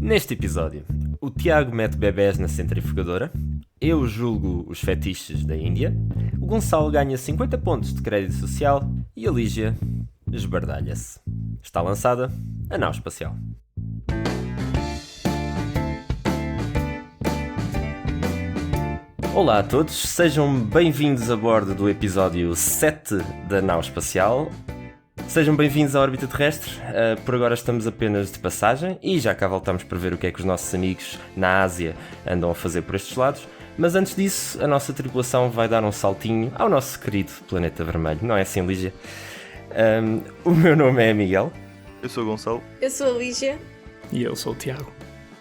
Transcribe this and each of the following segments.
Neste episódio, o Tiago mete bebés na centrifugadora, eu julgo os fetiches da Índia, o Gonçalo ganha 50 pontos de crédito social e a Lígia esbardalha-se. Está lançada a nau espacial. Olá a todos, sejam bem-vindos a bordo do episódio 7 da nau espacial. Sejam bem-vindos à órbita terrestre. Por agora estamos apenas de passagem e já cá voltamos para ver o que é que os nossos amigos na Ásia andam a fazer por estes lados. Mas antes disso, a nossa tripulação vai dar um saltinho ao nosso querido planeta vermelho. Não é assim, Lígia? O meu nome é Miguel. Eu sou o Gonçalo. Eu sou a Lígia. E eu sou o Tiago.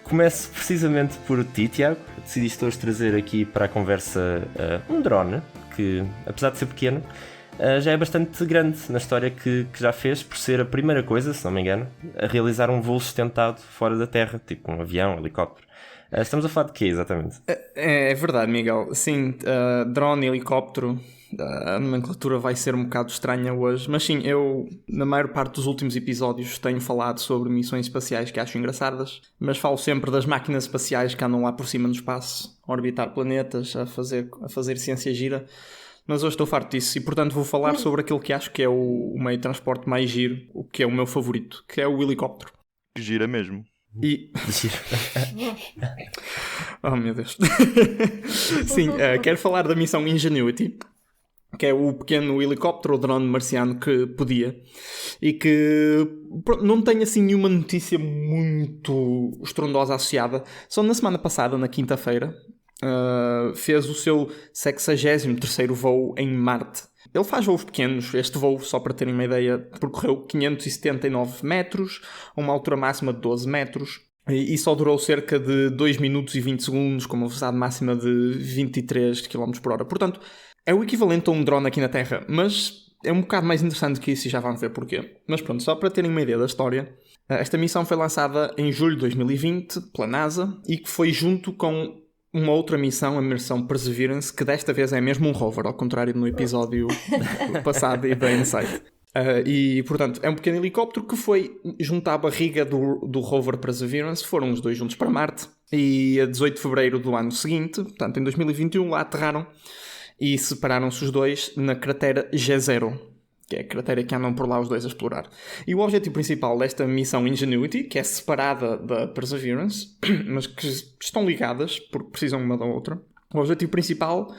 Começo precisamente por ti, Tiago. Decidiste hoje trazer aqui para a conversa um drone que, apesar de ser pequeno, já é bastante grande na história que já fez, por ser a primeira coisa, se não me engano, a realizar um voo sustentado fora da Terra, tipo um avião, um helicóptero. Estamos a falar de quê, exatamente? É verdade, Miguel. Sim, drone, helicóptero, a nomenclatura vai ser um bocado estranha hoje, mas sim, eu, na maior parte dos últimos episódios, tenho falado sobre missões espaciais que acho engraçadas, mas falo sempre das máquinas espaciais que andam lá por cima no espaço, a orbitar planetas, a fazer ciência gira. Mas hoje estou farto disso e, portanto, vou falar sobre aquilo que acho que é o meio de transporte mais giro, o que é o meu favorito, que é o helicóptero. Que gira mesmo. E... Oh, meu Deus. Sim, quero falar da missão Ingenuity, que é o pequeno helicóptero ou drone marciano que podia e que não tem assim nenhuma notícia muito estrondosa associada. Só na semana passada, na quinta-feira, fez o seu 63º voo em Marte. Ele faz voos pequenos. Este voo, só para terem uma ideia, percorreu 579 metros, a uma altura máxima de 12 metros, e só durou cerca de 2 minutos e 20 segundos, com uma velocidade máxima de 23 km/h. Portanto, é o equivalente a um drone aqui na Terra, mas é um bocado mais interessante que isso e já vamos ver porquê. Mas pronto, só para terem uma ideia da história, esta missão foi lançada em julho de 2020 pela NASA e que foi junto com uma outra missão, a missão Perseverance, que desta vez é mesmo um rover, ao contrário no episódio passado e da Insight. E, portanto, é um pequeno helicóptero que foi junto à barriga do rover Perseverance. Foram os dois juntos para Marte e a 18 de fevereiro do ano seguinte, portanto em 2021, lá aterraram e separaram-se os dois na cratera G0, que é a cratera que andam por lá os dois a explorar. E o objetivo principal desta missão Ingenuity, que é separada da Perseverance, mas que estão ligadas, porque precisam uma da outra, o objetivo principal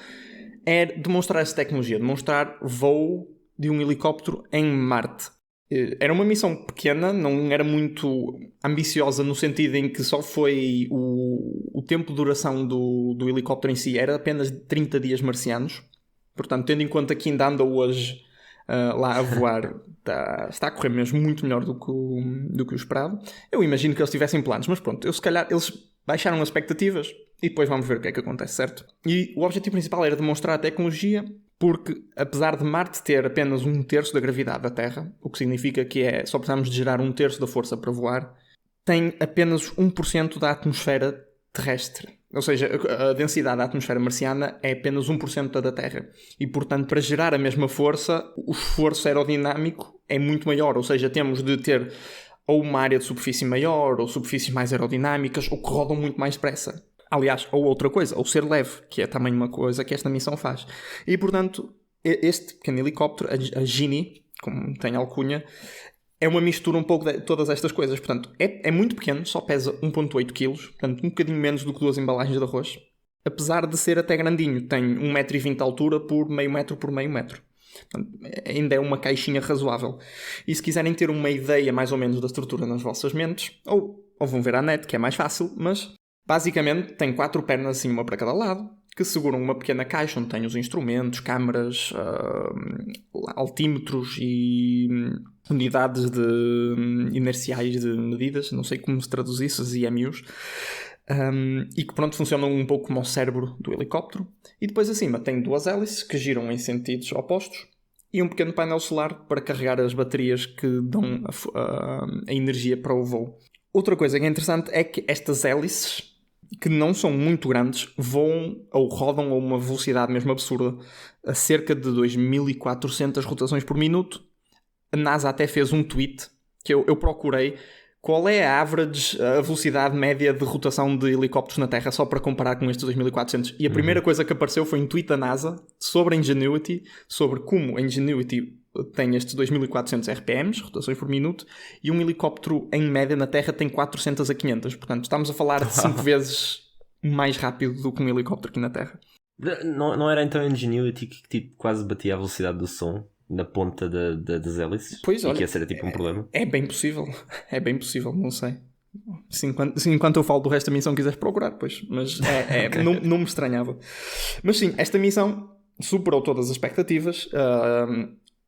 é demonstrar essa tecnologia, demonstrar voo de um helicóptero em Marte. Era uma missão pequena, não era muito ambiciosa no sentido em que só foi o tempo de duração do helicóptero em si, era apenas de 30 dias marcianos. Portanto, tendo em conta que ainda anda hoje lá a voar, está a correr mesmo muito melhor do que o esperado. Eu imagino que eles tivessem planos, mas pronto, se calhar eles baixaram as expectativas e depois vamos ver o que é que acontece, certo? E o objetivo principal era demonstrar a tecnologia, porque apesar de Marte ter apenas 1/3 da gravidade da Terra, o que significa que só precisamos de gerar 1/3 da força para voar, tem apenas 1% da atmosfera terrestre. Ou seja, a densidade da atmosfera marciana é apenas 1% da Terra. E, portanto, para gerar a mesma força, o esforço aerodinâmico é muito maior. Ou seja, temos de ter ou uma área de superfície maior, ou superfícies mais aerodinâmicas, ou que rodam muito mais depressa. Aliás, ou outra coisa, ou ser leve, que é também uma coisa que esta missão faz. E, portanto, este pequeno helicóptero, a Genie, como tem alcunha, é uma mistura um pouco de todas estas coisas. Portanto, é muito pequeno, só pesa 1,8 kg, portanto, um bocadinho menos do que 2 embalagens de arroz. Apesar de ser até grandinho, tem 1,20 m de altura por meio metro por meio metro. Portanto, ainda é uma caixinha razoável. E se quiserem ter uma ideia mais ou menos da estrutura nas vossas mentes, ou vão ver à net, que é mais fácil, mas basicamente tem 4 pernas assim, uma para cada lado, que seguram uma pequena caixa onde tem os instrumentos, câmaras, altímetros e unidades inerciais de medidas, não sei como se traduz isso, as IMUs, e que pronto, funcionam um pouco como o cérebro do helicóptero. E depois acima tem 2 hélices que giram em sentidos opostos e um pequeno painel solar para carregar as baterias que dão a energia para o voo. Outra coisa que é interessante é que estas hélices, que não são muito grandes, voam ou rodam a uma velocidade mesmo absurda, a cerca de 2.400 rotações por minuto. A NASA até fez um tweet que eu procurei qual é a average, a velocidade média de rotação de helicópteros na Terra, só para comparar com estes 2400. E a primeira coisa que apareceu foi um tweet da NASA sobre a Ingenuity, sobre como a Ingenuity tem estes 2400 RPMs, rotações por minuto, e um helicóptero em média na Terra tem 400 a 500. Portanto, estamos a falar de 5 vezes mais rápido do que um helicóptero aqui na Terra. Não era então a Ingenuity que tipo, quase batia a velocidade do som na ponta das hélices? Pois, olha, e que esse era tipo um problema? É bem possível, não sei. Se enquanto eu falo do resto da missão quiseres procurar, pois. Mas okay. não me estranhava. Mas sim, esta missão superou todas as expectativas.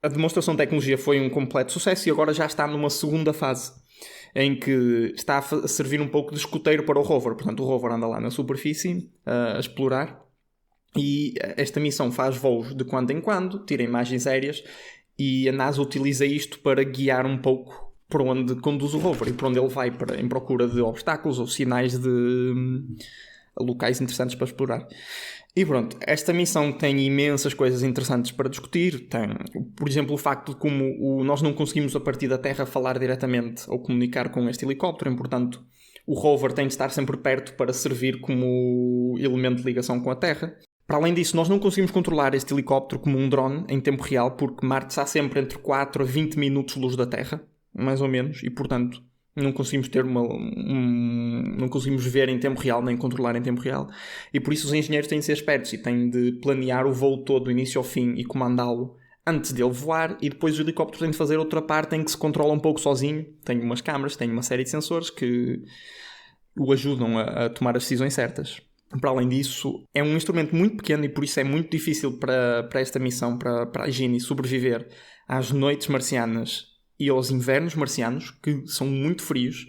A demonstração de tecnologia foi um completo sucesso e agora já está numa segunda fase em que está a servir um pouco de escoteiro para o rover. Portanto, o rover anda lá na superfície a explorar. E esta missão faz voos de quando em quando, tira imagens aéreas, e a NASA utiliza isto para guiar um pouco por onde conduz o rover e por onde ele vai em procura de obstáculos ou sinais de locais interessantes para explorar. E pronto, esta missão tem imensas coisas interessantes para discutir. Tem, por exemplo, o facto de como nós não conseguimos a partir da Terra falar diretamente ou comunicar com este helicóptero, e portanto o rover tem de estar sempre perto para servir como elemento de ligação com a Terra. Para além disso, nós não conseguimos controlar este helicóptero como um drone em tempo real, porque Marte está sempre entre 4 a 20 minutos de luz da Terra, mais ou menos, e portanto não conseguimos ter não conseguimos ver em tempo real, nem controlar em tempo real, e por isso os engenheiros têm de ser espertos e têm de planear o voo todo do início ao fim e comandá-lo antes dele voar, e depois o helicóptero tem de fazer outra parte em que se controla um pouco sozinho, tem umas câmaras, tem uma série de sensores que o ajudam a tomar as decisões certas. Para além disso, é um instrumento muito pequeno e por isso é muito difícil para esta missão, para a Genie, sobreviver às noites marcianas e aos invernos marcianos, que são muito frios.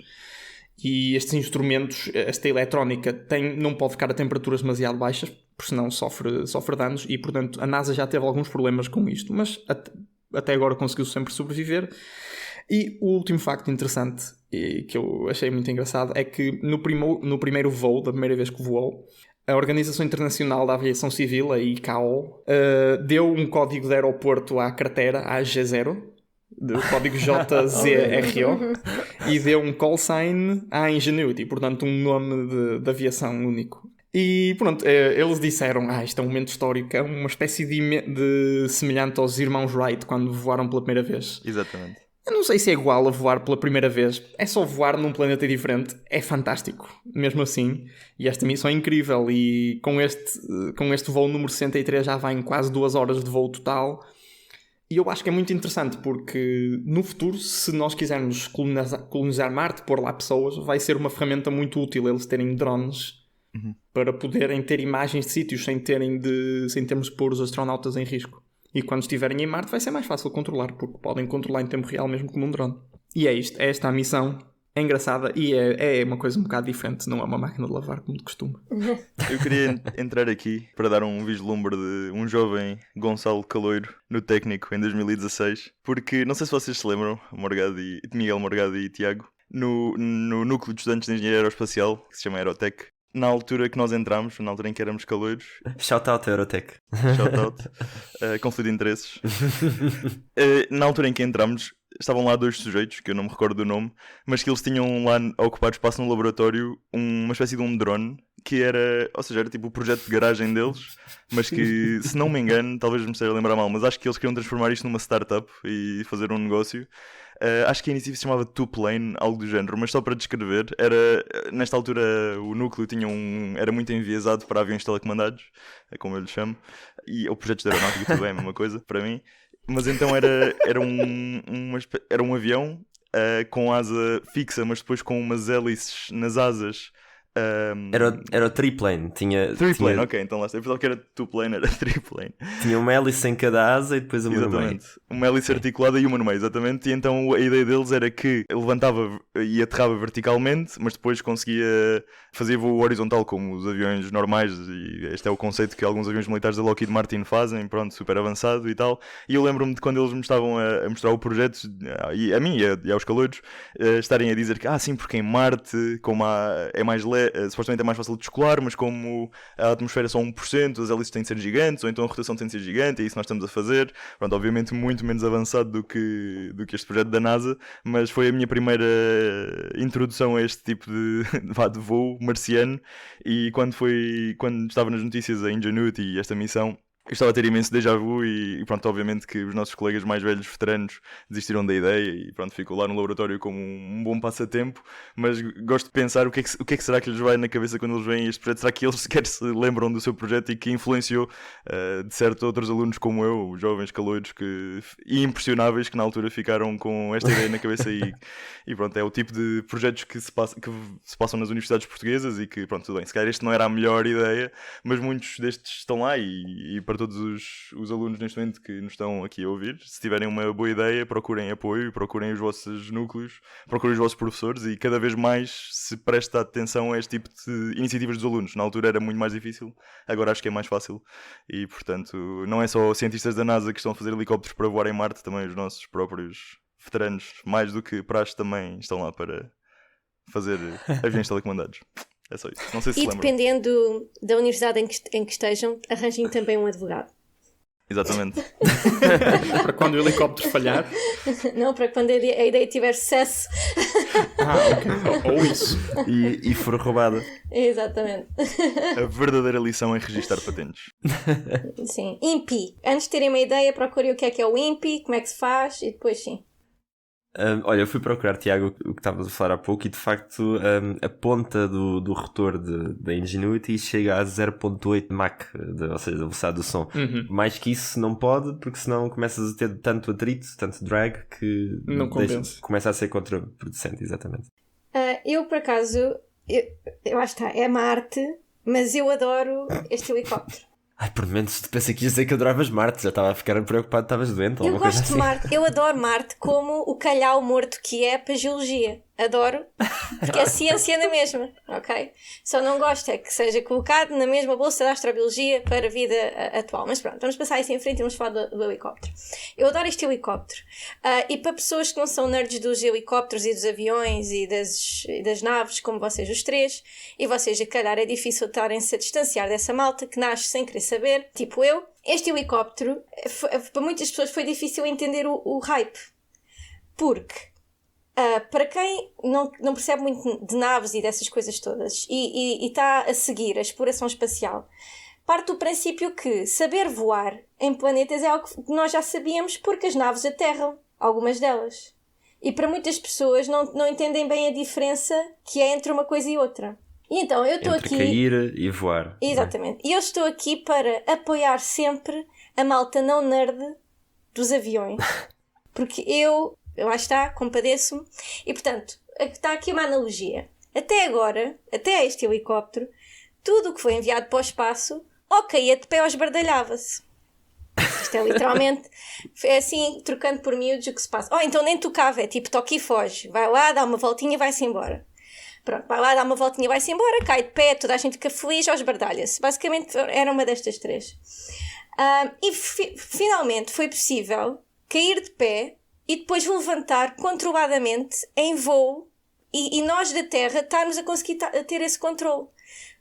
E estes instrumentos, esta eletrónica, não pode ficar a temperaturas demasiado baixas, porque senão sofre danos. E, portanto, a NASA já teve alguns problemas com isto, mas até agora conseguiu sempre sobreviver. E o último facto interessante, que eu achei muito engraçado, é que no primeiro voo, da primeira vez que voou, a Organização Internacional da Aviação Civil, a ICAO, deu um código de aeroporto à cratera, à G0, o código JZRO, e deu um call sign à Ingenuity, portanto um nome de aviação único. E pronto, eles disseram, isto é um momento histórico, é uma espécie de semelhante aos irmãos Wright quando voaram pela primeira vez. Exatamente. Eu não sei se é igual a voar pela primeira vez. É só voar num planeta diferente. É fantástico. Mesmo assim. E esta missão é incrível. E com este voo número 63 já vai em quase 2 horas de voo total. E eu acho que é muito interessante porque no futuro, se nós quisermos colonizar Marte, pôr lá pessoas, vai ser uma ferramenta muito útil eles terem drones para poderem ter imagens de sítios sem termos de pôr os astronautas em risco. E quando estiverem em Marte vai ser mais fácil controlar, porque podem controlar em tempo real mesmo como um drone. E é isto, é esta a missão. É engraçada e é uma coisa um bocado diferente, não é uma máquina de lavar como de costume. Eu queria entrar aqui para dar um vislumbre de um jovem Gonçalo Caloiro no técnico em 2016, porque não sei se vocês se lembram, Miguel Morgado e Tiago, no núcleo de estudantes de engenharia aeroespacial, que se chama Aerotech. Na altura que nós entramos, na altura em que éramos caloiros. Shout out Aerotech. Shout out. Conflito de interesses. Na altura em que entramos, estavam lá 2 sujeitos, que eu não me recordo do nome, mas que eles tinham lá a ocupar espaço no laboratório uma espécie de um drone, que era tipo o projeto de garagem deles, mas que, se não me engano, talvez me esteja a lembrar mal, mas acho que eles queriam transformar isto numa startup e fazer um negócio. Acho que a iniciativa se chamava Tuplane, algo do género, mas só para descrever, nesta altura o núcleo era muito enviesado para aviões telecomandados, como eu lhe chamo, e ou projetos de aeronáutica, tudo bem, a mesma coisa para mim, mas então era um avião com asa fixa, mas depois com umas hélices nas asas. Era o triplane. Triplane, ok, então lá está. Eu pensava que era two-plane, era triplane. Tinha uma hélice em cada asa e depois uma no meio. Exatamente. Uma hélice articulada e uma no meio, exatamente. E então a ideia deles era que levantava e aterrava verticalmente, mas depois conseguia fazer voo horizontal como os aviões normais. E este é o conceito que alguns aviões militares da Lockheed Martin fazem, pronto, super avançado e tal. E eu lembro-me de quando eles me estavam a mostrar o projeto, e a mim e aos caloiros, estarem a dizer que sim, porque em Marte, como é mais leve, supostamente é mais fácil de descolar, mas como a atmosfera é só 1%, as hélices têm de ser gigantes, ou então a rotação tem de ser gigante, é isso que nós estamos a fazer. Pronto, obviamente muito menos avançado do que este projeto da NASA, mas foi a minha primeira introdução a este tipo de voo marciano, e quando estava nas notícias a Ingenuity e esta missão, eu estava a ter imenso déjà vu e pronto, obviamente que os nossos colegas mais velhos, veteranos, desistiram da ideia e pronto, ficou lá no laboratório como um bom passatempo, mas gosto de pensar o que é que será que lhes vai na cabeça quando eles veem este projeto. Será que eles sequer se lembram do seu projeto e que influenciou, de certo, outros alunos como eu, os jovens caloiros e impressionáveis, que na altura ficaram com esta ideia na cabeça e pronto, é o tipo de projetos que se passam nas universidades portuguesas e que pronto, tudo bem, se calhar este não era a melhor ideia, mas muitos destes estão lá e para todos os alunos neste momento que nos estão aqui a ouvir, se tiverem uma boa ideia, procurem apoio, procurem os vossos núcleos, procurem os vossos professores e cada vez mais se presta atenção a este tipo de iniciativas dos alunos. Na altura era muito mais difícil, agora acho que é mais fácil e, portanto, não é só cientistas da NASA que estão a fazer helicópteros para voar em Marte, também os nossos próprios veteranos, mais do que praxe, também estão lá para fazer aviões telecomandados. É só isso. Não sei se E lembram. dependendo da universidade em que estejam, arranjem também um advogado. Exatamente. Para quando o helicóptero falhar. Não, para quando a ideia tiver sucesso. Ok. Ou isso. E for roubada. Exatamente. A verdadeira lição é registar patentes. Sim. INPI. Antes de terem uma ideia, procurem o que é o INPI, como é que se faz e depois sim. Olha, eu fui procurar, Tiago, o que estavas a falar há pouco, e de facto a ponta do rotor da Ingenuity chega a 0.8 Mach, ou seja, da velocidade do som. Mais que isso não pode, porque senão começas a ter tanto atrito, tanto drag, que não compensa. Começa a ser contraproducente, exatamente. Eu, por acaso, eu acho que é Marte, mas eu adoro este helicóptero. Ai, por menos pensei que ia dizer que adoravas Marte, já estava a ficar preocupado que estavas doente ou Eu alguma coisa gosto de assim. Marte, eu adoro Marte como o calhau morto que é para geologia. Adoro, porque é ciência na mesma, ok? Só não gosto é que seja colocado na mesma bolsa de astrobiologia para a vida atual. Mas pronto, vamos passar isso em frente e vamos falar do helicóptero. Eu adoro este helicóptero. E para pessoas que não são nerds dos helicópteros e dos aviões e das naves, como vocês os três, e vocês, a calhar, é difícil estarem-se a distanciar dessa malta que nasce sem querer saber, tipo eu. Este helicóptero, para muitas pessoas foi difícil entender o hype. Porque para quem não percebe muito de naves e dessas coisas todas e está a seguir a exploração espacial, parte do princípio que saber voar em planetas é algo que nós já sabíamos porque as naves aterram, algumas delas. E para muitas pessoas não entendem bem a diferença que é entre uma coisa e outra. E então eu estou aqui... cair e voar. Exatamente. E eu estou aqui para apoiar sempre a malta não nerd dos aviões. Porque lá está, compadeço-me. E, portanto, está aqui uma analogia. Até agora, até este helicóptero, tudo o que foi enviado para o espaço, ou caía de pé ou esbardalhava-se. Isto é literalmente, é assim, trocando por miúdos o que se passa. Então nem tocava, é tipo toque e foge. Vai lá, dá uma voltinha e vai-se embora. Pronto, vai lá, dá uma voltinha e vai-se embora, cai de pé, toda a gente fica feliz ou esbardalha-se. Basicamente era uma destas três. Finalmente foi possível cair de pé e depois levantar controladamente em voo e nós da Terra estarmos a conseguir ter esse controle.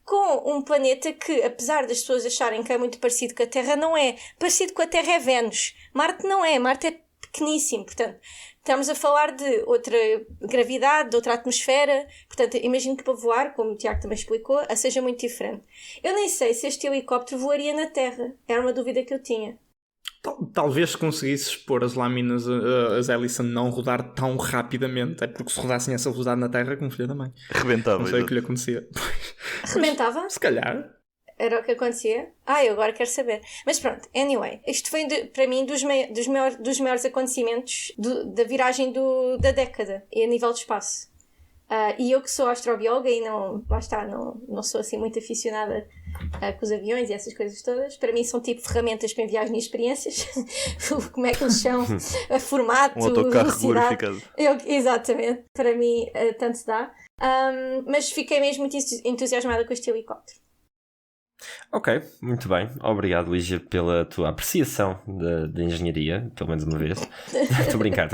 Com um planeta que, apesar das pessoas acharem que é muito parecido com a Terra, não é. Parecido com a Terra é Vênus. Marte não é. Marte é pequeníssimo. Portanto, estamos a falar de outra gravidade, de outra atmosfera. Portanto, imagino que para voar, como o Tiago também explicou, seja muito diferente. Eu nem sei se este helicóptero voaria na Terra. Era uma dúvida que eu tinha. Talvez conseguisses pôr as lâminas, as hélices a não rodar tão rapidamente. É porque se rodassem essa velocidade na Terra, como filha da mãe. Rebentava. Não sei o que lhe acontecia. Rebentava? Se calhar. Era o que acontecia? Eu agora quero saber. Mas pronto, anyway. Isto foi, para mim, dos maiores acontecimentos da viragem da década e a nível de espaço. E eu que sou astrobióloga e não sou assim muito aficionada com os aviões e essas coisas todas, para mim são tipo ferramentas para enviar as minhas experiências. Como é que eles são, formato, um autocarro velocidade. glorificado. Exatamente, para mim tanto se dá. Mas fiquei mesmo muito entusiasmada com este helicóptero. Ok, muito bem. Obrigado, Lígia, pela tua apreciação da engenharia, pelo menos uma vez. Estou a brincar.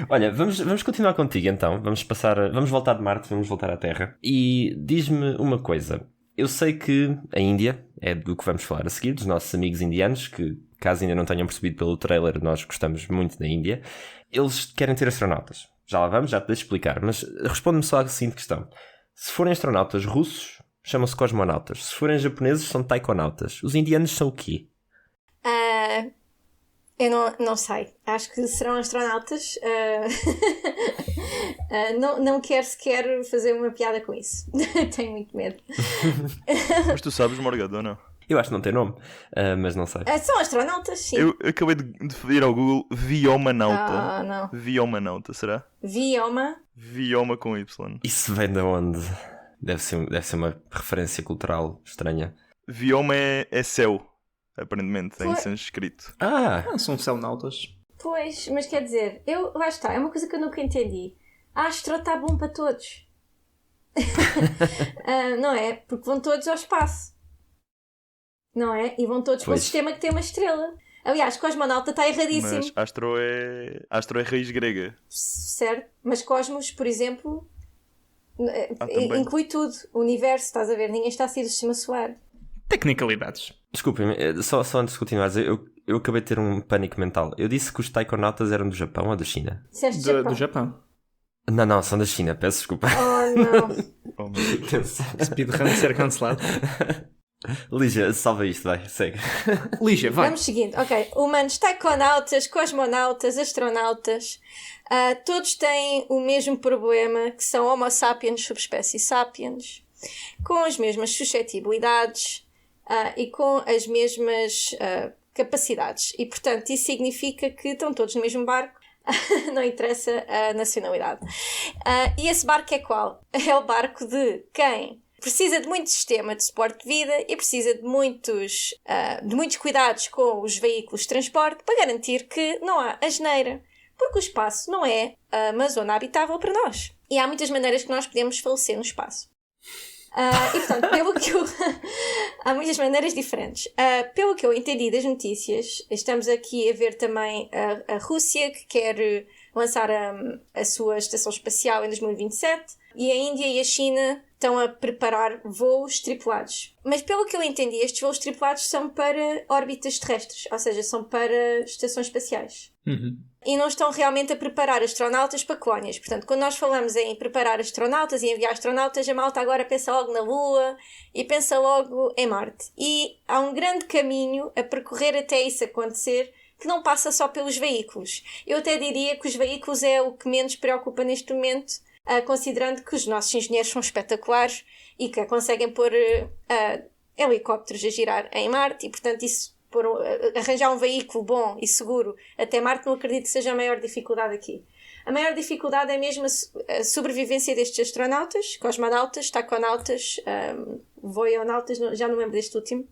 Olha, vamos continuar contigo então. Vamos voltar de Marte, vamos voltar à Terra. E diz-me uma coisa. Eu sei que a Índia é do que vamos falar a seguir, dos nossos amigos indianos, que, caso ainda não tenham percebido pelo trailer, nós gostamos muito da Índia. Eles querem ter astronautas. Já lá vamos, já te deixo explicar. Mas responde-me só à seguinte questão. Se forem astronautas russos, chamam-se cosmonautas. Se forem japoneses, são taikonautas. Os indianos são o quê? Eu não sei. Acho que serão astronautas. Não quero sequer fazer uma piada com isso. Tenho muito medo. Mas tu sabes, Morgado, ou não? Eu acho que não tem nome, mas não sei. São astronautas, sim. Eu acabei de ir ao Google Viomanauta. Não. Viomanauta, será? Vioma Com Y. Isso vem de onde? Deve ser uma referência cultural estranha. Vioma é céu, aparentemente, em sânscrito. São céu-nautas. Pois, mas quer dizer, lá está, é uma coisa que eu nunca entendi. Astro está bom para todos. Não é? Porque vão todos ao espaço. Não é? E vão todos para um sistema que tem uma estrela. Aliás, cosmonauta está erradíssimo. Mas astro é raiz grega. Certo? Mas cosmos, por exemplo, inclui tudo. O universo, estás a ver? Ninguém está a sair do sistema solar. Tecnicalidades. Desculpem, só antes de continuares, eu acabei de ter um pânico mental. Eu disse que os taikonautas eram do Japão ou da China? Do Japão. Não, são da China, peço desculpa. Oh, não. Oh, meu Deus. Speedrun ser cancelado. Lígia, salva isto, vai, segue. Lígia, vai. Vamos seguindo. Ok. Humanos, taikonautas, cosmonautas, astronautas, todos têm o mesmo problema, que são Homo sapiens, subespécie sapiens, com as mesmas suscetibilidades e com as mesmas capacidades. E, portanto, isso significa que estão todos no mesmo barco. Não interessa a nacionalidade. E esse barco é qual? É o barco de quem precisa de muito sistema de suporte de vida e precisa de muitos cuidados com os veículos de transporte para garantir que não há asneira. Porque o espaço não é uma zona habitável para nós. E há muitas maneiras que nós podemos falecer no espaço. E portanto, há muitas maneiras diferentes. Pelo que eu entendi das notícias, estamos aqui a ver também a Rússia, que quer lançar a sua estação espacial em 2027, e a Índia e a China estão a preparar voos tripulados. Mas pelo que eu entendi, estes voos tripulados são para órbitas terrestres, ou seja, são para estações espaciais. Uhum. E não estão realmente a preparar astronautas para colónias. Portanto, quando nós falamos em preparar astronautas e enviar astronautas, a malta agora pensa logo na Lua e pensa logo em Marte. E há um grande caminho a percorrer até isso acontecer, que não passa só pelos veículos. Eu até diria que os veículos é o que menos preocupa neste momento, considerando que os nossos engenheiros são espetaculares e que conseguem pôr helicópteros a girar em Marte e, portanto, isso arranjar um veículo bom e seguro até Marte não acredito que seja a maior dificuldade aqui. A maior dificuldade é mesmo a sobrevivência destes astronautas, cosmonautas, taikonautas, voionautas, já não lembro deste último,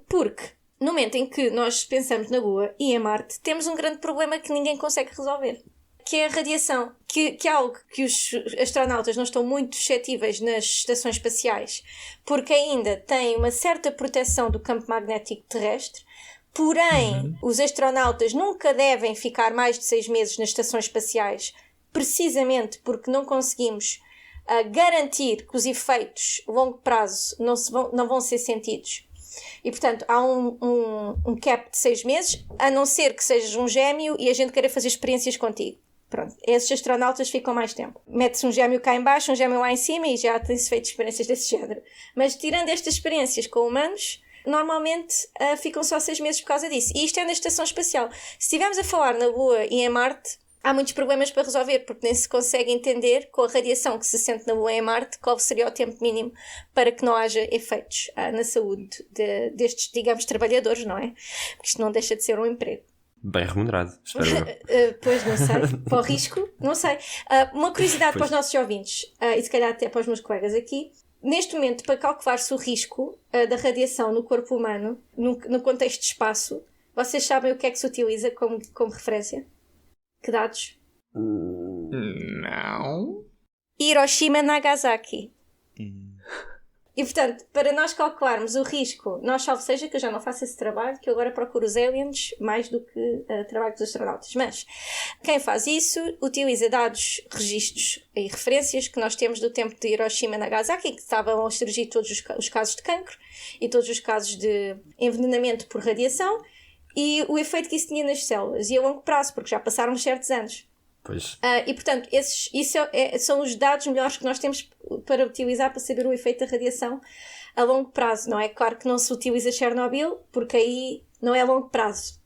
porque no momento em que nós pensamos na Lua e em Marte, temos um grande problema que ninguém consegue resolver, que é a radiação, que é algo que os astronautas não estão muito suscetíveis nas estações espaciais, porque ainda têm uma certa proteção do campo magnético terrestre, porém, os astronautas nunca devem ficar mais de 6 meses nas estações espaciais, precisamente porque não conseguimos garantir que os efeitos a longo prazo não vão ser sentidos. E, portanto, há um cap de 6 meses, a não ser que sejas um gêmeo e a gente queira fazer experiências contigo. Pronto, esses astronautas ficam mais tempo. Mete-se um gêmeo cá em baixo, um gêmeo lá em cima e já tem-se feito experiências desse género. Mas tirando estas experiências com humanos, normalmente ficam só 6 meses por causa disso. E isto é na estação espacial. Se estivermos a falar na Lua e em Marte, há muitos problemas para resolver, porque nem se consegue entender, com a radiação que se sente na Lua e em Marte, qual seria o tempo mínimo para que não haja efeitos na saúde destes, digamos, trabalhadores, não é? Porque isto não deixa de ser um emprego. Bem remunerado, espero eu. Pois, não sei. Para o risco, não sei. Uma curiosidade para os nossos ouvintes, e se calhar até para os meus colegas aqui. Neste momento, para calcular-se o risco da radiação no corpo humano, no contexto de espaço, vocês sabem o que é que se utiliza como referência? Que dados? Não. Hiroshima Nagasaki. E, portanto, para nós calcularmos o risco, nós salvo seja que eu já não faço esse trabalho, que eu agora procuro os aliens mais do que o trabalho dos astronautas. Mas quem faz isso utiliza dados, registros e referências que nós temos do tempo de Hiroshima e Nagasaki, que estavam a surgir todos os casos de cancro e todos os casos de envenenamento por radiação e o efeito que isso tinha nas células. E a longo prazo, porque já passaram certos anos. Pois. E portanto, são os dados melhores que nós temos para utilizar para saber o efeito da radiação a longo prazo, não é? Claro que não se utiliza Chernobyl, porque aí não é a longo prazo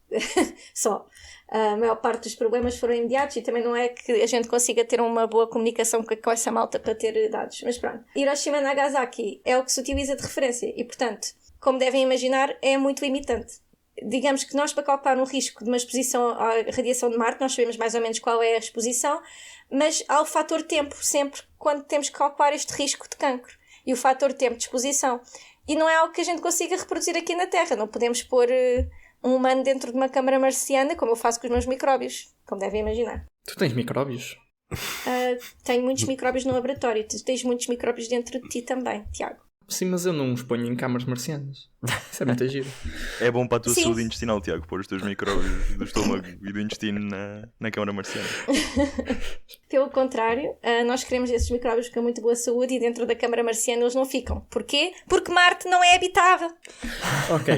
só. A maior parte dos problemas foram imediatos e também não é que a gente consiga ter uma boa comunicação com essa malta para ter dados. Mas pronto, Hiroshima e Nagasaki é o que se utiliza de referência e, portanto, como devem imaginar, é muito limitante. Digamos que nós, para calcular um risco de uma exposição à radiação de Marte, nós sabemos mais ou menos qual é a exposição, mas há o fator tempo sempre quando temos que calcular este risco de cancro e o fator tempo de exposição. E não é algo que a gente consiga reproduzir aqui na Terra. Não podemos pôr um humano dentro de uma câmara marciana, como eu faço com os meus micróbios, como devem imaginar. Tu tens micróbios? Tenho muitos micróbios no laboratório. Tu tens muitos micróbios dentro de ti também, Tiago. Sim, mas eu não os ponho em câmaras marcianas. Isso é muito giro. É bom para a tua Sim. saúde intestinal, Tiago, pôr os teus micróbios do estômago e do intestino na câmara marciana. Pelo contrário, nós queremos esses micróbios com muito boa saúde e dentro da câmara marciana eles não ficam. Porquê? Porque Marte não é habitável. Ok,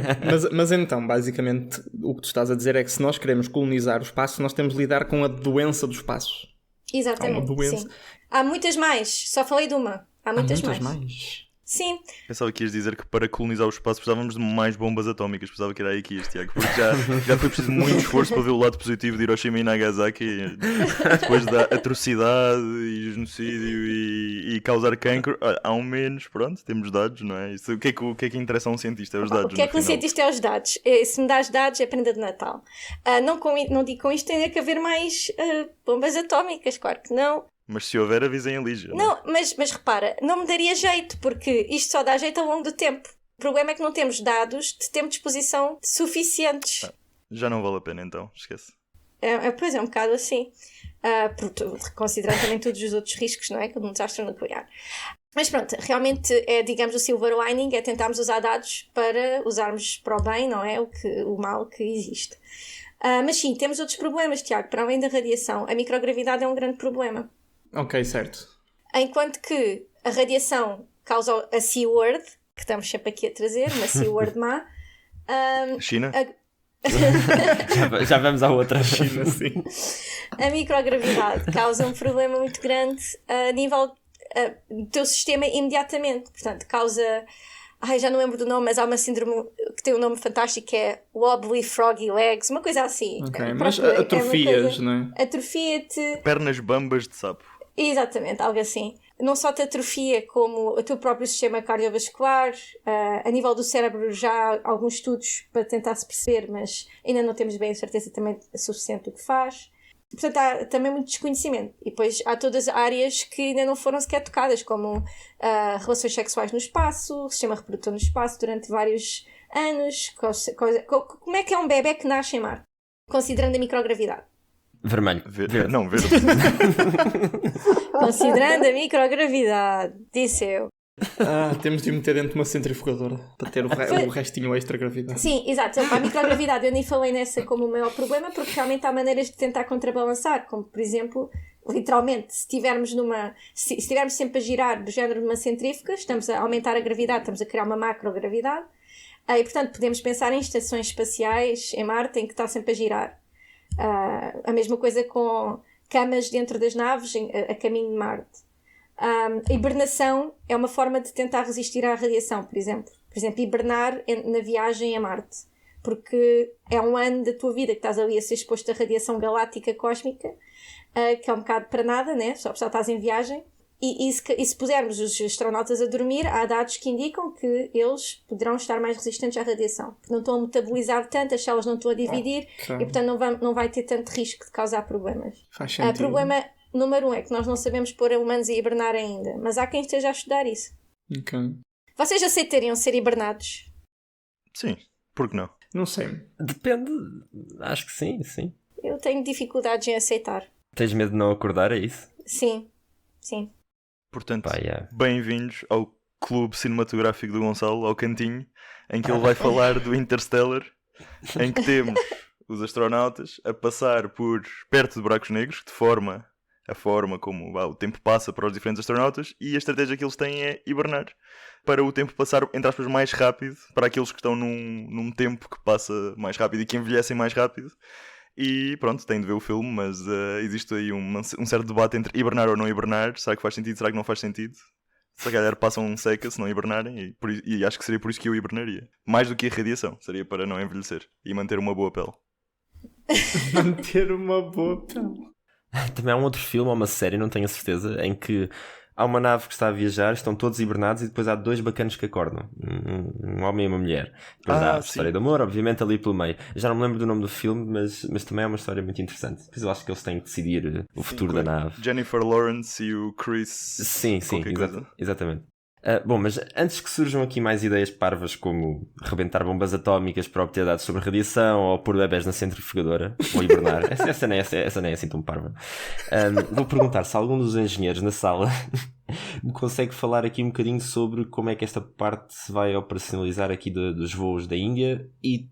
mas então, basicamente, o que tu estás a dizer é que se nós queremos colonizar o espaço, nós temos de lidar com a doença do espaço. Exatamente. Há uma doença. Sim. Há muitas mais. Só falei de uma. Há muitas mais. Sim. Pensava que ias dizer que para colonizar o espaço precisávamos de mais bombas atómicas. Pensava que era aí que ias, Tiago. Porque já foi preciso muito esforço para ver o lado positivo de Hiroshima e Nagasaki. Depois da atrocidade e genocídio e causar cancro. Há um menos, pronto, temos dados, não é? Isso, o que é que interessa a um cientista? É os dados. O que é que um cientista é os dados? Se me dás dados, é prenda de Natal. Não digo com isto tem que haver mais bombas atómicas, claro que não. Mas se houver, avisem a Lígia. Não, mas repara, não me daria jeito, porque isto só dá jeito ao longo do tempo. O problema é que não temos dados de tempo de exposição suficientes. Já não vale a pena então, esquece. Pois é, um bocado assim. Considerando também todos os outros riscos, não é? Como um desastre nuclear. Mas pronto, realmente é, digamos, o silver lining, é tentarmos usar dados para usarmos para o bem, não é? O mal que existe. Mas sim, temos outros problemas, Tiago. Para além da radiação, a microgravidade é um grande problema. Ok, certo. Enquanto que a radiação causa a C-word, que estamos sempre aqui a trazer, uma C-word má. China? Já vamos à outra. China, sim. A microgravidade causa um problema muito grande a nível do teu sistema imediatamente. Portanto, causa... já não lembro do nome, mas há uma síndrome que tem um nome fantástico que é Wobbly Froggy Legs, uma coisa assim. Ok, mas atrofias, não é? Atrofia-te... Pernas bambas de sapo. Exatamente, algo assim. Não só te atrofia como o teu próprio sistema cardiovascular, a nível do cérebro já há alguns estudos para tentar se perceber, mas ainda não temos bem a certeza também suficiente do que faz. Portanto, há também muito desconhecimento. E depois há todas as áreas que ainda não foram sequer tocadas, como relações sexuais no espaço, sistema reprodutor no espaço durante vários anos. Como é que é um bebé que nasce em Marte? Considerando a microgravidade. Vermelho. Verde. Não, verde. Considerando a microgravidade, disse eu. Temos de o meter dentro de uma centrifugadora para ter o restinho extra gravidade. Sim, exato. A microgravidade eu nem falei nessa como o maior problema, porque realmente há maneiras de tentar contrabalançar, como por exemplo, literalmente, se estivermos sempre a girar do género de uma centrífuga, estamos a aumentar a gravidade, estamos a criar uma macrogravidade, e portanto podemos pensar em estações espaciais em Marte em que está sempre a girar. A mesma coisa com camas dentro das naves a caminho de Marte. A hibernação é uma forma de tentar resistir à radiação, por exemplo. Por exemplo, hibernar na viagem a Marte. Porque é um ano da tua vida que estás ali a ser exposto à radiação galáctica cósmica, que é um bocado para nada, né? Só estás em viagem. E se pusermos os astronautas a dormir, há dados que indicam que eles poderão estar mais resistentes à radiação. Porque não estão a metabolizar tanto, as células não estão a dividir, e portanto não vai ter tanto risco de causar problemas. Faz sentido. O problema número 1 é que nós não sabemos pôr humanos a hibernar ainda, mas há quem esteja a estudar isso. Ok. Vocês aceitariam ser hibernados? Sim, por que não? Não sei. Depende. Acho que sim. Eu tenho dificuldades em aceitar. Tens medo de não acordar, é isso? Sim. Portanto, Pá, yeah. bem-vindos ao clube cinematográfico do Gonçalo, ao cantinho, em que ele vai falar do Interstellar, em que temos os astronautas a passar por perto de buracos negros, a forma como o tempo passa para os diferentes astronautas, e a estratégia que eles têm é hibernar, para o tempo passar, entre aspas, mais rápido, para aqueles que estão num tempo que passa mais rápido e que envelhecem mais rápido. E pronto, têm de ver o filme, mas existe aí um certo debate entre hibernar ou não hibernar. Será que faz sentido? Será que não faz sentido? Se calhar passam um seca se não hibernarem, e acho que seria por isso que eu hibernaria. Mais do que a radiação, seria para não envelhecer e manter uma boa pele. Manter uma boa pele. Também há um outro filme ou uma série, não tenho a certeza, em que há uma nave que está a viajar, estão todos hibernados e depois há dois bacanos que acordam. Um homem e uma mulher. Depois há a história de amor, obviamente, ali pelo meio. Já não me lembro do nome do filme, mas também é uma história muito interessante. Depois eu acho que eles têm que decidir o futuro da nave. Jennifer Lawrence e o Chris... Sim, exatamente. Bom, mas antes que surjam aqui mais ideias parvas como rebentar bombas atómicas para obter dados sobre radiação ou pôr bebés na centrifugadora ou hibernar, essa nem é assim tão parva. Vou perguntar se algum dos engenheiros na sala me consegue falar aqui um bocadinho sobre como é que esta parte se vai operacionalizar aqui dos voos da Índia e,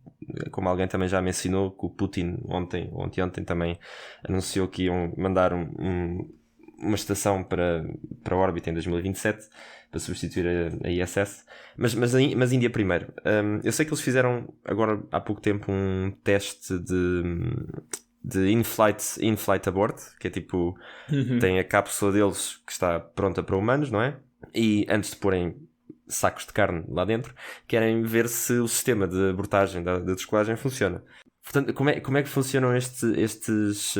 como alguém também já mencionou, que o Putin ontem também anunciou que iam mandar uma estação para a órbita em 2027 para substituir a ISS, mas Índia primeiro. Eu sei que eles fizeram agora há pouco tempo um teste de in-flight abort, que é tipo, tem a cápsula deles que está pronta para humanos, não é? E antes de porem sacos de carne lá dentro, querem ver se o sistema de abortagem da descolagem funciona. Portanto, como é que funcionam estes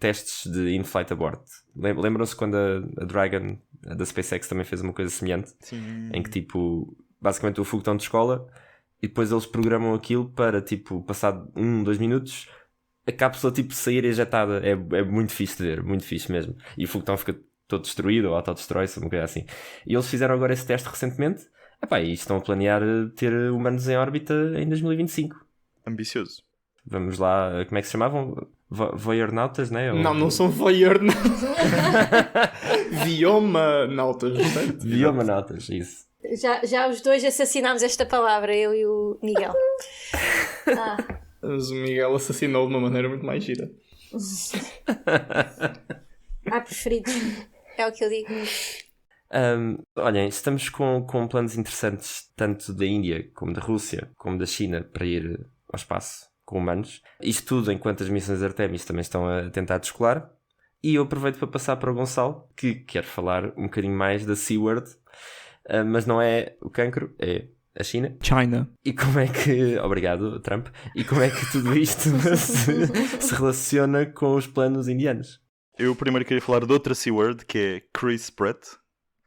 testes de in-flight abort? Lembram-se quando a Dragon da SpaceX também fez uma coisa semelhante? Sim. Em que tipo, basicamente o foguetão descola e depois eles programam aquilo para tipo, passado 2 minutos a cápsula tipo sair ejetada. É muito fixe de ver, muito fixe mesmo. E o foguetão fica todo destruído ou autodestrói-se, uma coisa assim. E eles fizeram agora esse teste recentemente. E estão a planear ter humanos em órbita em 2025. Ambicioso. Vamos lá, como é que se chamavam? Voyernautas, né? Não são voyernautas. Viomanautas, certo? Viomanautas, isso. Já os dois assassinámos esta palavra, eu e o Miguel. Mas o Miguel assassinou de uma maneira muito mais gira. Preferidos. É o que eu digo. Olhem, estamos com planos interessantes tanto da Índia como da Rússia como da China para ir ao espaço com humanos. Isto tudo enquanto as missões Artemis também estão a tentar descolar. E eu aproveito para passar para o Gonçalo, que quer falar um bocadinho mais da C-Word, mas não é o cancro, é a China. E como é que... Obrigado, Trump. E como é que tudo isto se relaciona com os planos indianos? Eu primeiro queria falar de outra C-Word, que é Chris Pratt,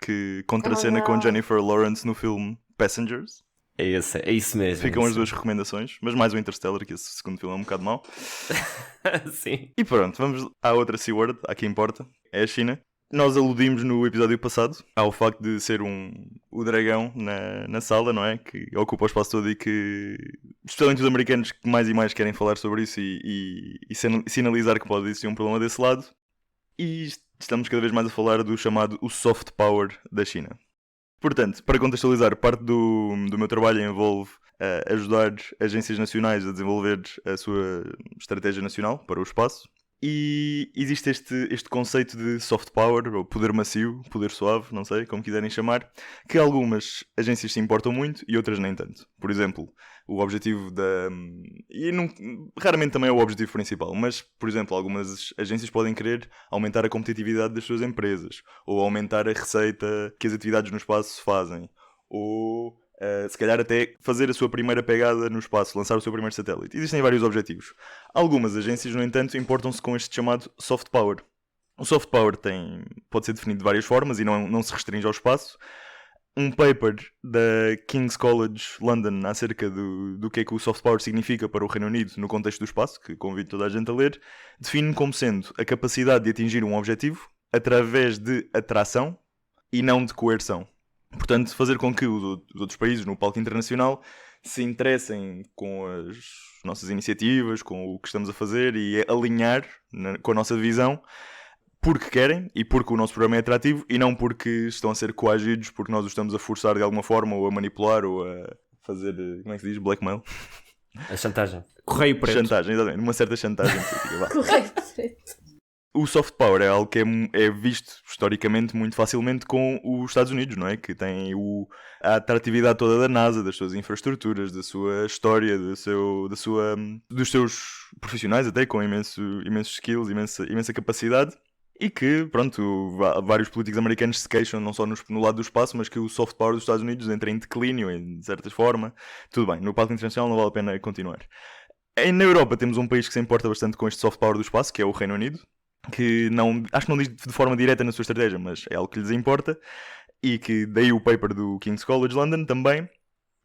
que contracena com Jennifer Lawrence no filme Passengers. É isso mesmo. Ficam as duas recomendações, mas mais o Interstellar, que esse segundo filme é um bocado mau. Sim. E pronto, vamos à outra C-Word, à que importa, é a China. Nós aludimos no episódio passado ao facto de ser o dragão na sala, não é? Que ocupa o espaço todo e que, especialmente os americanos que mais e mais querem falar sobre isso e sinalizar que pode existir um problema desse lado. E estamos cada vez mais a falar do chamado o soft power da China. Portanto, para contextualizar, parte do meu trabalho envolve ajudar agências nacionais a desenvolver a sua estratégia nacional para o espaço. E existe este conceito de soft power, ou poder macio, poder suave, não sei, como quiserem chamar, que algumas agências se importam muito e outras nem tanto. Por exemplo, o objetivo raramente também é o objetivo principal, mas, por exemplo, algumas agências podem querer aumentar a competitividade das suas empresas, ou aumentar a receita que as atividades no espaço fazem, ou... se calhar até fazer a sua primeira pegada no espaço, lançar o seu primeiro satélite. Existem vários objetivos. Algumas agências, no entanto, importam-se com este chamado soft power. O soft power pode ser definido de várias formas e não se restringe ao espaço. Um paper da King's College London acerca do que é que o soft power significa para o Reino Unido no contexto do espaço, que convido toda a gente a ler, define como sendo a capacidade de atingir um objetivo através de atração e não de coerção. Portanto, fazer com que os outros países no palco internacional se interessem com as nossas iniciativas, com o que estamos a fazer e alinhar com a nossa visão porque querem e porque o nosso programa é atrativo e não porque estão a ser coagidos, porque nós os estamos a forçar de alguma forma ou a manipular ou a fazer, como é que se diz, blackmail? A chantagem. Correio preto. Chantagem, exatamente, uma certa chantagem política. Vá. Correio preto. O soft power é algo que é visto historicamente muito facilmente com os Estados Unidos, não é? Que tem a atratividade toda da NASA, das suas infraestruturas, da sua história, dos seus profissionais até, com imensos skills, imensa capacidade. E que, pronto, vários políticos americanos se queixam, não só no lado do espaço, mas que o soft power dos Estados Unidos entra em declínio, de certa forma. Tudo bem, no palco internacional não vale a pena continuar. Na Europa temos um país que se importa bastante com este soft power do espaço, que é o Reino Unido. Que acho que não diz de forma direta na sua estratégia, mas é algo que lhes importa, e que daí o paper do King's College London também,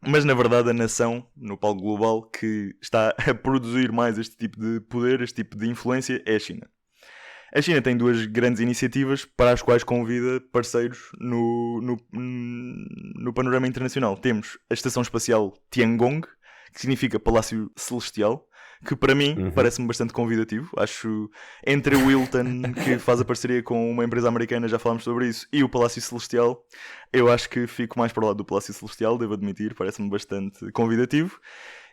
mas na verdade a nação, no palco global, que está a produzir mais este tipo de poder, este tipo de influência, é a China. A China tem duas grandes iniciativas para as quais convida parceiros no panorama internacional. Temos a Estação Espacial Tiangong, que significa Palácio Celestial, que para mim parece-me bastante convidativo. Acho, entre o Hilton, que faz a parceria com uma empresa americana, já falámos sobre isso, e o Palácio Celestial, eu acho que fico mais para o lado do Palácio Celestial, devo admitir, parece-me bastante convidativo.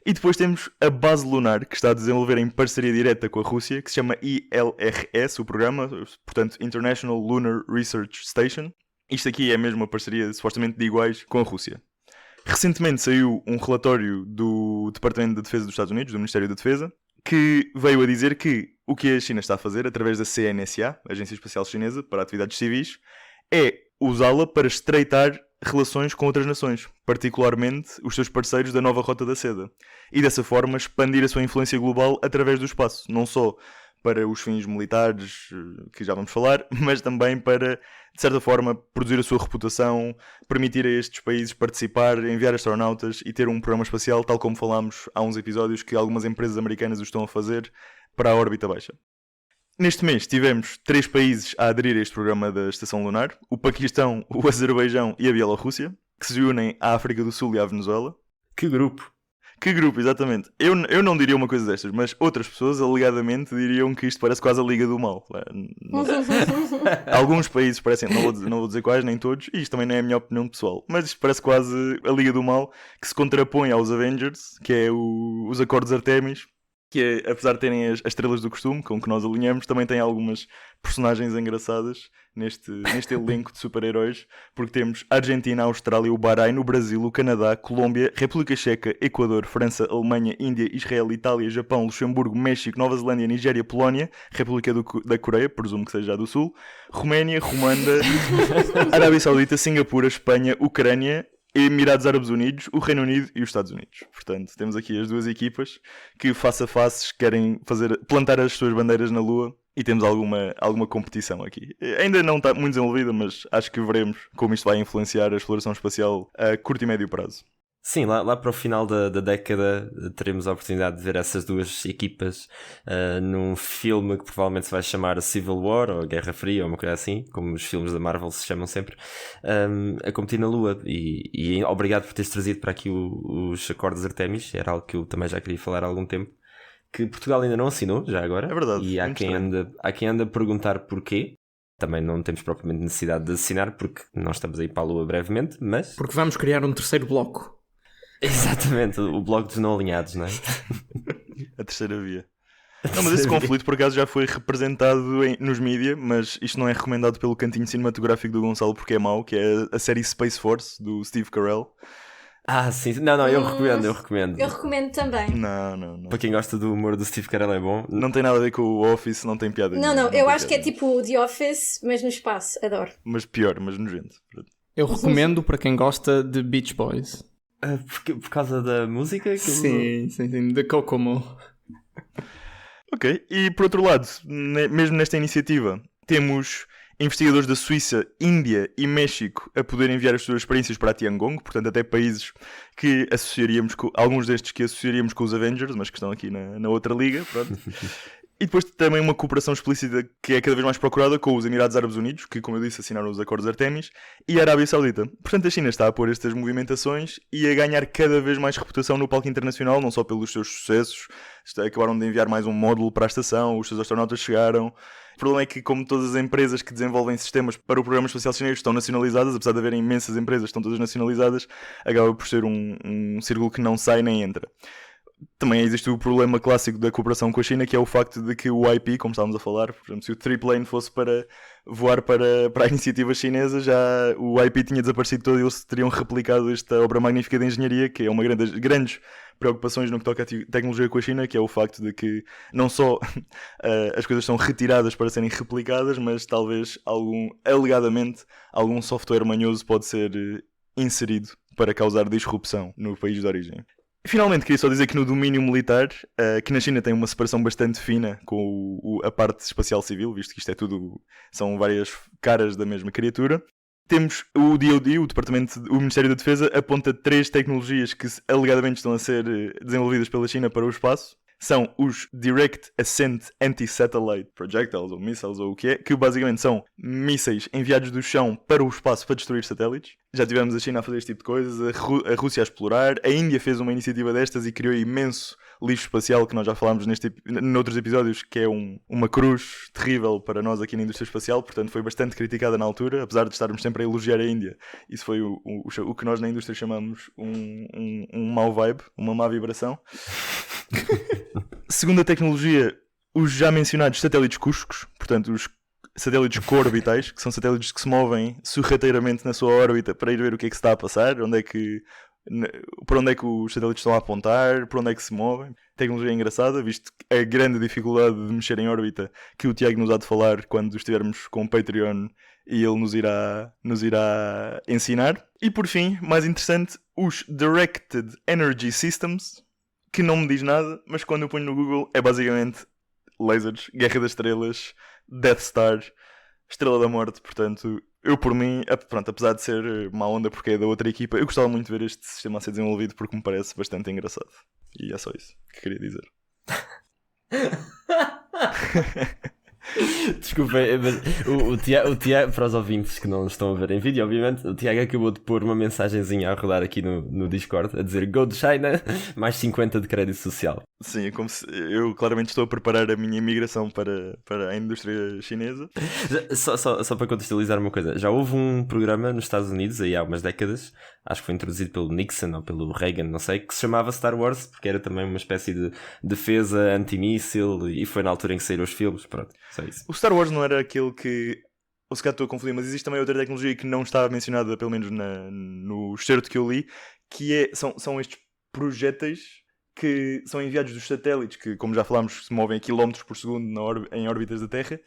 E depois temos a base lunar, que está a desenvolver em parceria direta com a Rússia, que se chama ILRS, o programa, portanto International Lunar Research Station. Isto aqui é mesmo uma parceria supostamente de iguais com a Rússia. Recentemente saiu um relatório do Departamento de Defesa dos Estados Unidos, do Ministério da Defesa, que veio a dizer que o que a China está a fazer, através da CNSA, Agência Espacial Chinesa para Atividades Civis, é usá-la para estreitar relações com outras nações, particularmente os seus parceiros da nova Rota da Seda, e dessa forma expandir a sua influência global através do espaço, não só para os fins militares, que já vamos falar, mas também para, de certa forma, produzir a sua reputação, permitir a estes países participar, enviar astronautas e ter um programa espacial, tal como falámos há uns episódios que algumas empresas americanas o estão a fazer para a órbita baixa. Neste mês tivemos 3 países a aderir a este programa da Estação Lunar: o Paquistão, o Azerbaijão e a Bielorrússia, que se unem à África do Sul e à Venezuela. Que grupo! Que grupo, exatamente. Eu não diria uma coisa destas, mas outras pessoas, alegadamente, diriam que isto parece quase a Liga do Mal. Alguns países parecem, não vou dizer quais, nem todos, e isto também não é a minha opinião pessoal, mas isto parece quase a Liga do Mal, que se contrapõe aos Avengers, que é os Acordos Artemis, que é, apesar de terem as estrelas do costume, com que nós alinhamos, também tem algumas personagens engraçadas neste elenco de super-heróis, porque temos a Argentina, a Austrália, o Bahrein, o Brasil, o Canadá, Colômbia, República Checa, Equador, França, Alemanha, Índia, Israel, Itália, Japão, Luxemburgo, México, Nova Zelândia, Nigéria, Polónia, República da Coreia, presumo que seja a do Sul, Roménia, Ruanda, Arábia Saudita, Singapura, Espanha, Ucrânia, Emirados Árabes Unidos, o Reino Unido e os Estados Unidos. Portanto, temos aqui as duas equipas que face a face querem plantar as suas bandeiras na Lua, e temos alguma competição aqui. Ainda não está muito desenvolvida, mas acho que veremos como isto vai influenciar a exploração espacial a curto e médio prazo. Sim, lá para o final da década teremos a oportunidade de ver essas duas equipas num filme que provavelmente se vai chamar Civil War ou Guerra Fria ou uma coisa assim, como os filmes da Marvel se chamam sempre, a competir na Lua. E obrigado por teres trazido para aqui os Acordos Artemis, era algo que eu também já queria falar há algum tempo, que Portugal ainda não assinou, já agora. É verdade. E há quem anda a perguntar porquê. Também não temos propriamente necessidade de assinar, porque nós estamos aí para a Lua brevemente, mas... Porque vamos criar um terceiro bloco. Exatamente, o bloco dos não alinhados, não é? A terceira via. Não, mas esse conflito por acaso já foi representado nos mídia, mas isto não é recomendado pelo cantinho cinematográfico do Gonçalo porque é mau, que é a série Space Force, do Steve Carell. Ah, sim. Não, eu recomendo. Eu recomendo também. Não. Para quem gosta do humor do Steve Carell é bom. Não tem nada a ver com o Office, não tem piada. Não, eu acho que é tipo The Office, mas no espaço. Adoro. Mas pior, mas nojento. Eu recomendo para quem gosta de Beach Boys. Por causa da música? Sim, de Kokomo. Ok, e por outro lado, mesmo nesta iniciativa, temos investigadores da Suíça, Índia e México a poder enviar as suas experiências para a Tiangong, portanto até países que associaríamos alguns destes que associaríamos com os Avengers, mas que estão aqui na outra liga, pronto. E depois também uma cooperação explícita que é cada vez mais procurada com os Emirados Árabes Unidos, que, como eu disse, assinaram os acordos Artemis, e a Arábia Saudita. Portanto, a China está a pôr estas movimentações e a ganhar cada vez mais reputação no palco internacional, não só pelos seus sucessos. Acabaram de enviar mais um módulo para a estação, os seus astronautas chegaram. O problema é que, como todas as empresas que desenvolvem sistemas para o programa espacial chinês estão nacionalizadas, apesar de haverem imensas empresas que estão todas nacionalizadas, acaba por ser um círculo que não sai nem entra. Também existe o problema clássico da cooperação com a China, que é o facto de que o IP, como estávamos a falar, por exemplo, se o Triplane fosse para voar para a iniciativa chinesa, já o IP tinha desaparecido todo e eles teriam replicado esta obra magnífica de engenharia, que é uma das grandes preocupações no que toca a tecnologia com a China, que é o facto de que não só as coisas são retiradas para serem replicadas, mas talvez alegadamente, algum software manhoso pode ser inserido para causar disrupção no país de origem. Finalmente, queria só dizer que no domínio militar, que na China tem uma separação bastante fina com a parte espacial civil, visto que isto é tudo, são várias caras da mesma criatura. Temos o DoD, o Ministério da Defesa, aponta 3 tecnologias que alegadamente estão a ser desenvolvidas pela China para o espaço. São os Direct Ascent Anti-Satellite Projectiles, ou Missiles, ou o que é, que basicamente são mísseis enviados do chão para o espaço para destruir satélites. Já tivemos a China a fazer este tipo de coisas, a Rússia a explorar, a Índia fez uma iniciativa destas e criou imenso lixo espacial, que nós já falámos noutros episódios, que é uma cruz terrível para nós aqui na indústria espacial, portanto foi bastante criticada na altura, apesar de estarmos sempre a elogiar a Índia. Isso foi o que nós na indústria chamamos um mau vibe, uma má vibração. Segunda tecnologia, os já mencionados satélites cúsicos, portanto os satélites co-orbitais, que são satélites que se movem sorrateiramente na sua órbita para ir ver o que é que se está a passar, para onde é que os satélites estão a apontar, para onde é que se movem. Tecnologia engraçada, visto a grande dificuldade de mexer em órbita, que o Tiago nos há de falar quando estivermos com o Patreon e ele nos irá ensinar. E por fim, mais interessante, os Directed Energy Systems, que não me diz nada, mas quando eu ponho no Google é basicamente lasers, Guerra das Estrelas, Death Star, Estrela da Morte. Portanto, eu por mim, pronto, apesar de ser má onda porque é da outra equipa, eu gostava muito de ver este sistema a ser desenvolvido porque me parece bastante engraçado. E é só isso que queria dizer. Desculpa, mas o Tiago, para os ouvintes que não estão a ver em vídeo, obviamente, o Tiago acabou de pôr uma mensagenzinha a rodar aqui no Discord a dizer Go to China, mais 50 de crédito social. Sim, é como se eu claramente estou a preparar a minha imigração para a indústria chinesa. Só para contextualizar uma coisa, já houve um programa nos Estados Unidos, aí há umas décadas, acho que foi introduzido pelo Nixon ou pelo Reagan, não sei, que se chamava Star Wars, porque era também uma espécie de defesa antimíssil, e foi na altura em que saíram os filmes, pronto, só isso. O Star Wars não era aquele que... Ou se calhar estou a confundir, mas existe também outra tecnologia que não estava mencionada, pelo menos no excerto que eu li, que são estes projéteis que são enviados dos satélites, que, como já falámos, se movem a quilómetros por segundo em órbitas da Terra,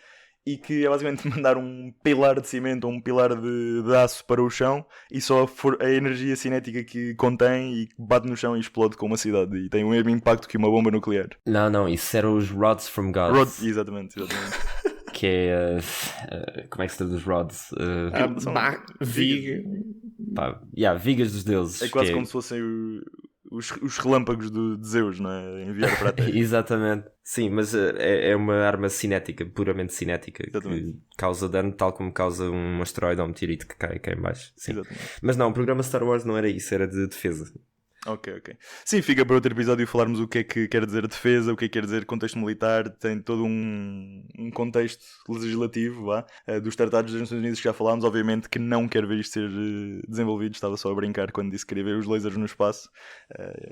e que é basicamente mandar um pilar de cimento ou um pilar de aço para o chão, e só a energia cinética que contém e bate no chão e explode com uma cidade, e tem o mesmo impacto que uma bomba nuclear. Não, isso eram os Rods from God. Exatamente. Que é... como é que se traduz rods? Vigas dos deuses. É quase como se fossem os relâmpagos de Zeus, não é? Enviar para a Terra. Exatamente. Sim, mas é uma arma cinética, puramente cinética. Exatamente. Que causa dano tal como causa um asteroide ou um meteorito que cai em baixo. Sim. Exatamente. Mas não, o programa Star Wars não era isso, era de defesa. Ok. Sim, fica para outro episódio falarmos o que é que quer dizer defesa, o que é que quer dizer contexto militar, tem todo um contexto legislativo dos tratados das Nações Unidas que já falámos. Obviamente que não quero ver isto ser desenvolvido, estava só a brincar quando disse que queria ver os lasers no espaço.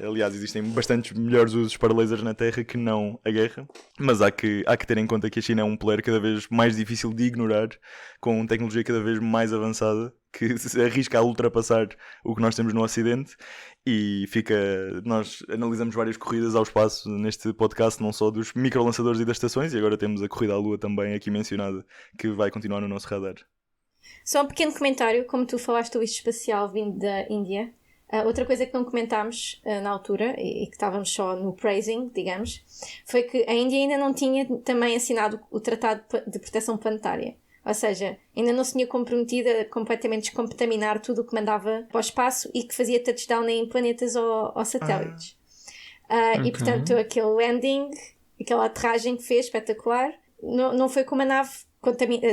Aliás, existem bastantes melhores usos para lasers na Terra que não a guerra, mas há que ter em conta que a China é um player cada vez mais difícil de ignorar, com tecnologia cada vez mais avançada, que se arrisca a ultrapassar o que nós temos no Ocidente. E nós analisamos várias corridas ao espaço neste podcast, não só dos microlançadores e das estações, e agora temos a corrida à Lua também aqui mencionada, que vai continuar no nosso radar. Só um pequeno comentário, como tu falaste do lixo espacial vindo da Índia, outra coisa que não comentámos na altura, e que estávamos só no praising, digamos, foi que a Índia ainda não tinha também assinado o Tratado de Proteção Planetária. Ou seja, ainda não se tinha comprometido a completamente descontaminar tudo o que mandava para o espaço e que fazia touchdown em planetas ou satélites. Okay. E portanto aquele landing aquela aterragem que fez, espetacular. Não foi com uma nave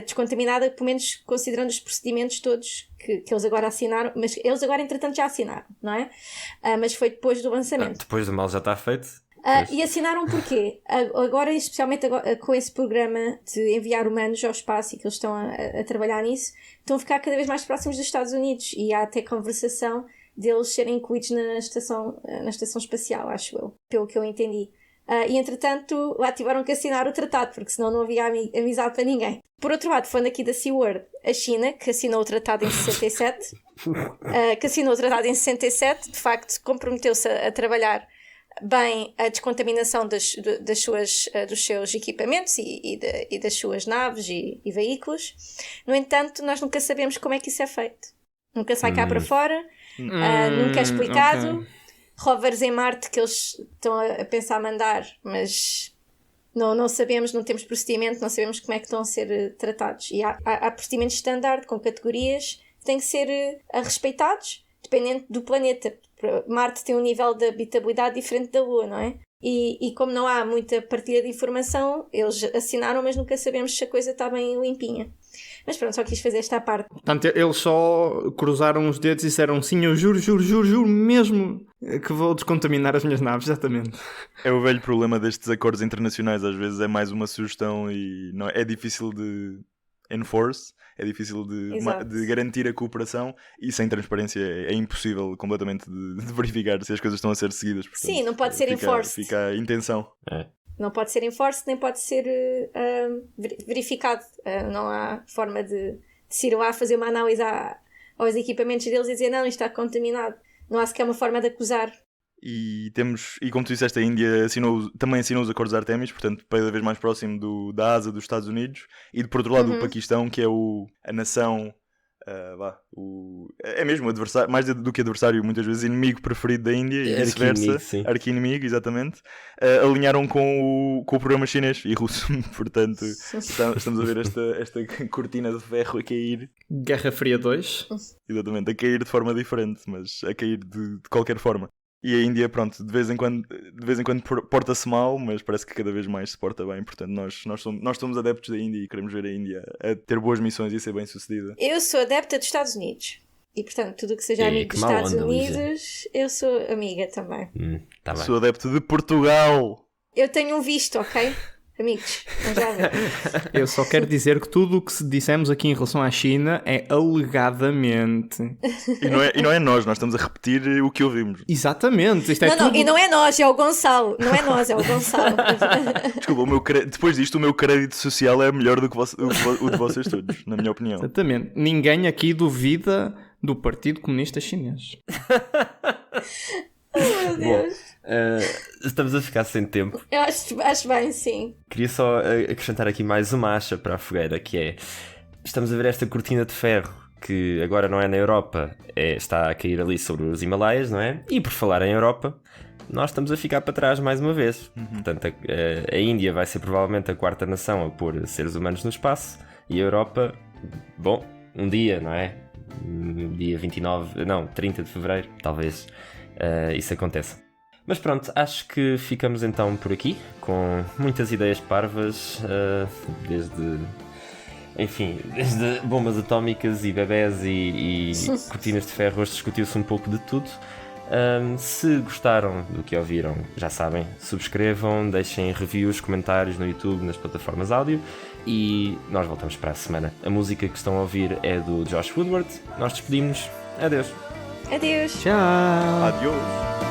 descontaminada, pelo menos considerando os procedimentos todos que eles agora assinaram, mas eles agora entretanto já assinaram, não é? Mas foi depois do lançamento. Depois do mal já está feito. E assinaram porquê? Agora, especialmente agora, com esse programa de enviar humanos ao espaço e que eles estão a trabalhar nisso, estão a ficar cada vez mais próximos dos Estados Unidos e há até conversação deles serem incluídos na estação espacial, acho eu, pelo que eu entendi. E entretanto lá tiveram que assinar o tratado, porque senão não havia amizade para ninguém. Por outro lado, falando aqui da SeaWorld, a China, que assinou o tratado em 67, de facto comprometeu-se a trabalhar bem a descontaminação dos seus equipamentos e das suas naves e veículos. No entanto, nós nunca sabemos como é que isso é feito. Nunca sai cá para fora, nunca é explicado. Okay. Rovers em Marte que eles estão a pensar mandar, mas não sabemos, não temos procedimento, não sabemos como é que estão a ser tratados. E há procedimentos standard com categorias que têm que ser respeitados, dependendo do planeta. Marte tem um nível de habitabilidade diferente da Lua, não é? E como não há muita partilha de informação, eles assinaram, mas nunca sabemos se a coisa está bem limpinha. Mas pronto, só quis fazer esta parte. Portanto, eles só cruzaram os dedos e disseram sim, eu juro mesmo que vou descontaminar as minhas naves, exatamente. É o velho problema destes acordos internacionais, às vezes é mais uma sugestão e não, é difícil de enforce, é difícil de garantir a cooperação e sem transparência é impossível completamente de verificar se as coisas estão a ser seguidas. Portanto, sim, não pode ser enforced. Fica a intenção. Não pode ser enforced, nem pode ser verificado. Não há forma de se ir lá fazer uma análise aos equipamentos deles e dizer não, isto está contaminado. Não há sequer uma forma de acusar. E como tu disseste, a Índia também assinou os acordos Artemis, portanto cada vez mais próximo da asa dos Estados Unidos, e por outro lado o Paquistão, que é a nação, é mesmo adversário, mais do que adversário, muitas vezes inimigo preferido da Índia e vice-versa, arqui-inimigo, exatamente, alinharam com o programa chinês e russo, portanto estamos a ver esta cortina de ferro a cair. Guerra Fria 2. Exatamente, a cair de forma diferente, mas a cair de qualquer forma. E a Índia, pronto, de vez em quando porta-se mal, mas parece que cada vez mais se porta bem. Portanto, nós somos adeptos da Índia e queremos ver a Índia a ter boas missões e a ser bem sucedida. Eu sou adepta dos Estados Unidos. E, portanto, tudo o que seja amigo dos Estados Unidos, eu sou amiga também. Tá bem. Sou adepto de Portugal. Eu tenho um visto, ok? Amigos, vamos já ver. Eu só quero dizer que tudo o que dissemos aqui em relação à China é alegadamente. E não é nós estamos a repetir o que ouvimos. Exatamente. Isto é tudo... e não é nós, é o Gonçalo. Não é nós, é o Gonçalo. Desculpa, depois disto o meu crédito social é melhor do que o de vocês todos, na minha opinião. Exatamente. Ninguém aqui duvida do Partido Comunista Chinês. Oh, meu Deus. Estamos a ficar sem tempo. Eu acho bem, sim. Queria só acrescentar aqui mais uma acha para a fogueira, que é... Estamos a ver esta cortina de ferro, que agora não é na Europa, está a cair ali sobre os Himalaias, não é? E por falar em Europa, nós estamos a ficar para trás mais uma vez. Portanto, a Índia vai ser provavelmente a quarta nação a pôr seres humanos no espaço, e a Europa, bom, um dia, não é? Dia 30 de fevereiro, talvez isso aconteça. Mas pronto, acho que ficamos então por aqui, com muitas ideias parvas, desde bombas atómicas e bebés e cortinas de ferro. Hoje discutiu-se um pouco de tudo. Se gostaram do que ouviram, já sabem, subscrevam, deixem reviews, comentários no YouTube, nas plataformas áudio, e nós voltamos para a semana. A música que estão a ouvir é do Josh Woodward. Nós despedimos-nos. Adeus. Adeus. Tchau. Adeus.